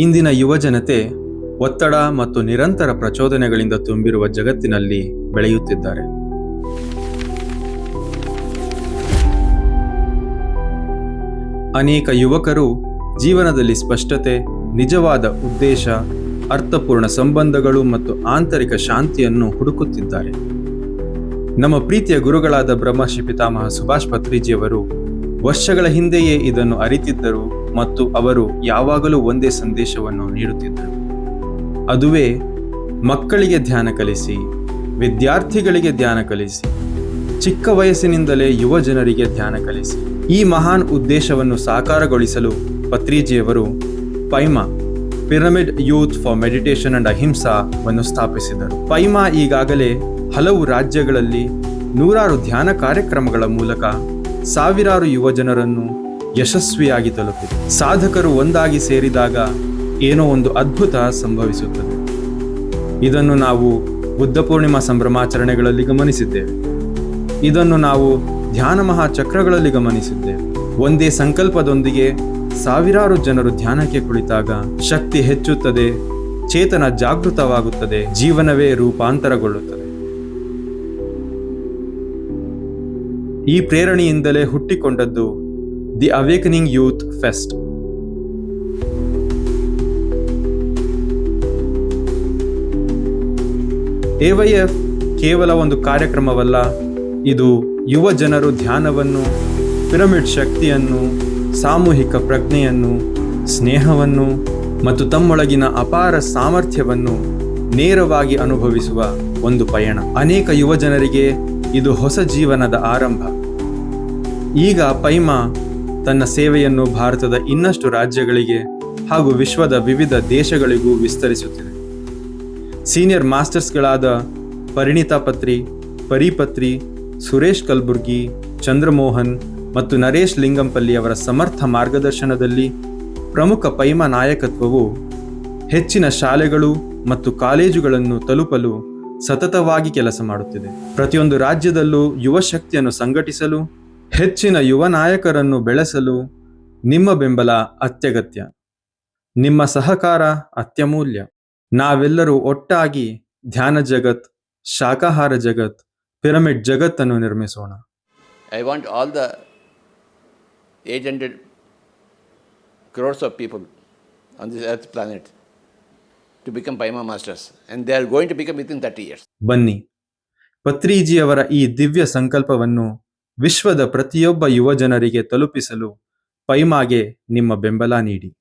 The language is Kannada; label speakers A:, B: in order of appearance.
A: ಇಂದಿನ ಯುವಜನತೆ ಒತ್ತಡ ಮತ್ತು ನಿರಂತರ ಪ್ರಚೋದನೆಗಳಿಂದ ತುಂಬಿರುವ ಜಗತ್ತಿನಲ್ಲಿ ಬೆಳೆಯುತ್ತಿದ್ದಾರೆ. ಅನೇಕ ಯುವಕರು ಜೀವನದಲ್ಲಿ ಸ್ಪಷ್ಟತೆ, ನಿಜವಾದ ಉದ್ದೇಶ, ಅರ್ಥಪೂರ್ಣ ಸಂಬಂಧಗಳು ಮತ್ತು ಆಂತರಿಕ ಶಾಂತಿಯನ್ನು ಹುಡುಕುತ್ತಿದ್ದಾರೆ. ನಮ್ಮ ಪ್ರೀತಿಯ ಗುರುಗಳಾದ ಬ್ರಹ್ಮಶ್ರೀ ಪಿತಾಮಹ ಸುಭಾಷ್ ಪತ್ರಿಜಿಯವರು ವರ್ಷಗಳ ಹಿಂದೆಯೇ ಇದನ್ನು ಅರಿತಿದ್ದರು ಮತ್ತು ಅವರು ಯಾವಾಗಲೂ ಒಂದೇ ಸಂದೇಶವನ್ನು ನೀಡುತ್ತಿದ್ದರು. ಅದುವೇ ಮಕ್ಕಳಿಗೆ ಧ್ಯಾನ ಕಲಿಸಿ, ವಿದ್ಯಾರ್ಥಿಗಳಿಗೆ ಧ್ಯಾನ ಕಲಿಸಿ, ಚಿಕ್ಕ ವಯಸ್ಸಿನಿಂದಲೇ ಯುವ ಜನರಿಗೆ ಧ್ಯಾನ ಕಲಿಸಿ. ಈ ಮಹಾನ್ ಉದ್ದೇಶವನ್ನು ಸಾಕಾರಗೊಳಿಸಲು ಪತ್ರಿಜಿಯವರು PYMA pyramid youth for meditation and ಅಹಿಂಸಾವನ್ನು ಸ್ಥಾಪಿಸಿದರು. ಪೈಮಾ ಈಗಾಗಲೇ ಹಲವು ರಾಜ್ಯಗಳಲ್ಲಿ ನೂರಾರು ಧ್ಯಾನ ಕಾರ್ಯಕ್ರಮಗಳ ಮೂಲಕ ಸಾವಿರಾರು ಯುವ ಜನರನ್ನು ಯಶಸ್ವಿಯಾಗಿ ತಲುಪಿದೆ. ಸಾಧಕರು ಒಂದಾಗಿ ಸೇರಿದಾಗ ಏನೋ ಒಂದು ಅದ್ಭುತ ಸಂಭವಿಸುತ್ತದೆ. ಇದನ್ನು ನಾವು ಬುದ್ಧ ಪೂರ್ಣಿಮಾ ಸಂಭ್ರಮಾಚರಣೆಗಳಲ್ಲಿ ಗಮನಿಸಿದ್ದೇವೆ. ಇದನ್ನು ನಾವು ಧ್ಯಾನ ಮಹಾಚಕ್ರಗಳಲ್ಲಿ ಗಮನಿಸಿದ್ದೇವೆ. ಒಂದೇ ಸಂಕಲ್ಪದೊಂದಿಗೆ ಸಾವಿರಾರು ಜನರು ಧ್ಯಾನಕ್ಕೆ ಕುಳಿತಾಗ ಶಕ್ತಿ ಹೆಚ್ಚುತ್ತದೆ, ಚೇತನ ಜಾಗೃತವಾಗುತ್ತದೆ, ಜೀವನವೇ ರೂಪಾಂತರಗೊಳ್ಳುತ್ತದೆ. ಈ ಪ್ರೇರಣೆಯಿಂದಲೇ ಹುಟ್ಟಿಕೊಂಡದ್ದು the awakening youth fest. AYF ಕೇವಲ ಒಂದು ಕಾರ್ಯಕ್ರಮವಲ್ಲ, ಇದು ಯುವ ಜನರು ಧ್ಯಾನವನ್ನು, ಪಿರಮಿಡ್ ಶಕ್ತಿಯನ್ನು, ಸಾಮೂಹಿಕ ಪ್ರಜ್ಞೆಯನ್ನು, ಸ್ನೇಹವನ್ನು ಮತ್ತು ತಮ್ಮೊಳಗಿನ ಅಪಾರ ಸಾಮರ್ಥ್ಯವನ್ನು ನೇರವಾಗಿ ಅನುಭವಿಸುವ ಒಂದು ಪಯಣ. ಅನೇಕ ಯುವ ಜನರಿಗೆ ಇದು ಹೊಸ ಜೀವನದ ಆರಂಭ. ಈಗ ಪೈಮಾ ತನ್ನ ಸೇವೆಯನ್ನು ಭಾರತದ ಇನ್ನಷ್ಟು ರಾಜ್ಯಗಳಿಗೆ ಹಾಗೂ ವಿಶ್ವದ ವಿವಿಧ ದೇಶಗಳಿಗೂ ವಿಸ್ತರಿಸುತ್ತಿದೆ. ಸೀನಿಯರ್ ಮಾಸ್ಟರ್ಸ್ಗಳಾದ ಪರಿಣಿತಾ ಪತ್ರಿ, ಪರಿಪತ್ರಿ, ಸುರೇಶ್ ಕಲ್ಬುರ್ಗಿ, ಚಂದ್ರಮೋಹನ್ ಮತ್ತು ನರೇಶ್ ಲಿಂಗಂಪಲ್ಲಿ ಅವರ ಸಮರ್ಥ ಮಾರ್ಗದರ್ಶನದಲ್ಲಿ ಪ್ರಮುಖ ಪೈಮಾ ನಾಯಕತ್ವವು ಹೆಚ್ಚಿನ ಶಾಲೆಗಳು ಮತ್ತು ಕಾಲೇಜುಗಳನ್ನು ತಲುಪಲು ಸತತವಾಗಿ ಕೆಲಸ ಮಾಡುತ್ತಿದೆ. ಪ್ರತಿಯೊಂದು ರಾಜ್ಯದಲ್ಲೂ ಯುವ ಶಕ್ತಿಯನ್ನು ಸಂಘಟಿಸಲು, ಹೆಚ್ಚಿನ ಯುವ ನಾಯಕರನ್ನು ಬೆಳೆಸಲು ನಿಮ್ಮ ಬೆಂಬಲ ಅತ್ಯಗತ್ಯ. ನಿಮ್ಮ ಸಹಕಾರ ಅತ್ಯಮೂಲ್ಯ. ನಾವೆಲ್ಲರೂ ಒಟ್ಟಾಗಿ ಧ್ಯಾನ ಜಗತ್, ಶಾಕಾಹಾರ ಜಗತ್, ಪಿರಮಿಡ್ ಜಗತ್ತನ್ನು ನಿರ್ಮಿಸೋಣ.
B: I want all the 800 crores of people on this earth planet to become Paima Masters, and they are going to become within 30 years.
A: ಬನ್ನಿ, ಪತ್ರಿಜಿಯವರ ಈ ದಿವ್ಯ ಸಂಕಲ್ಪವನ್ನು ವಿಶ್ವದ ಪ್ರತಿಯೊಬ್ಬ ಯುವ ಜನರಿಗೆ ತಲುಪಿಸಲು ಪೈಮಾಗೆ ನಿಮ್ಮ ಬೆಂಬಲ ನೀಡಿ.